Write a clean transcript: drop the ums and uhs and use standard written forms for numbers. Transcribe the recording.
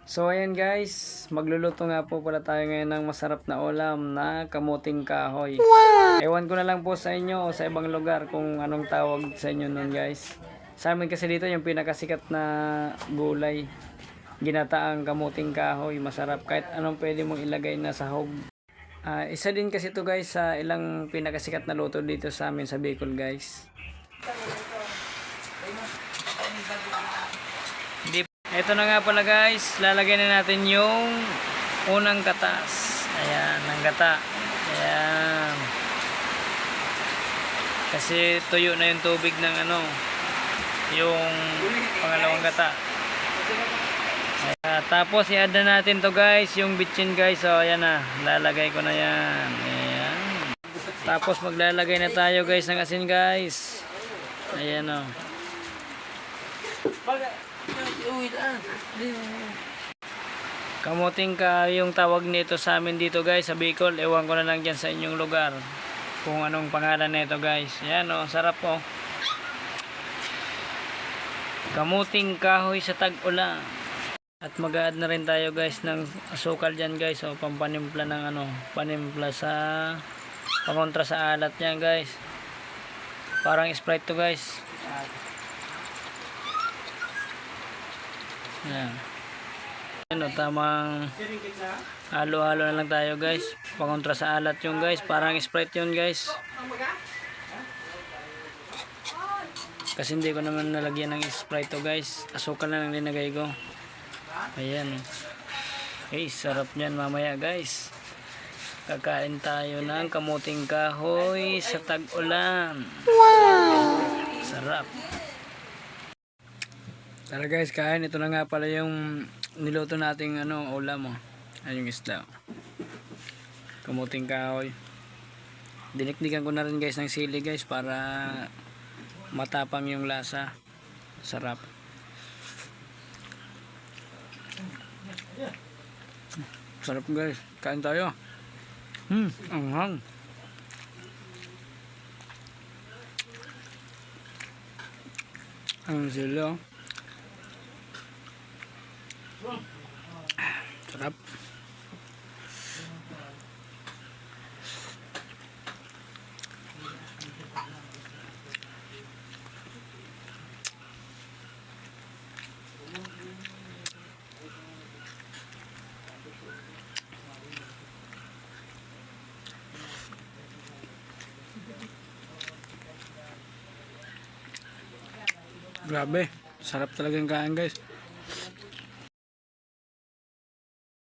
So ayan guys, magluluto nga po pala tayo ngayon ng masarap na ulam na kamuting kahoy. Wow! Ewan ko na lang po sa inyo o sa ibang lugar kung anong tawag sa inyo nun guys. Sa amin kasi dito yung pinakasikat na gulay, ginataang kamuting kahoy, masarap kahit anong pwede mong ilagay na sahog. Isa din kasi ito guys sa ilang pinakasikat na luto dito sa amin sa Bicol guys. Ito na nga pala guys, lalagay na natin yung unang katas. Ayan, ng gata. Ayan. Kasi tuyo na yung tubig ng yung pangalawang gata. Ayan. Tapos i-add na natin to guys, yung bitchin guys. So ayan na, lalagay ko na yan. Ayan. Tapos maglalagay na tayo guys ng asin guys. Ayan o. Kamuting ka yung tawag nito sa amin dito guys sa Bicol. Ewan ko na lang dyan sa inyong lugar kung anong pangalan nito guys. Ayan o, sarap po. Kamuting kahoy sa tag-ulan. At mag-add na rin tayo guys ng asukal dyan guys. O pampanimpla ng panimpla sa pangontra sa alat niya guys. Parang Sprite to guys. Ayan. Ayan o, tamang halo-halo na lang tayo guys. Pangontra sa alat yung guys. Parang Sprite yun guys. Kasi hindi ko naman nalagyan ng Sprite to guys. Asukal na lang linagay ko. Ayan. Okay, sarap niyan mamaya guys. Kakain tayo ng kamuting kahoy sa tag-ulan. Wow! Sarap. Tara guys, kain. Ito na nga pala yung niluto nating ulam Ayun yung isda. Kamuting kahoy. Dinikdikan ko na rin guys ng sili guys para matapang yung lasa. Sarap. Sarap guys. Kain tayo. Anghang. Ang sili sarap. Grabe, sarap talaga yung kain guys.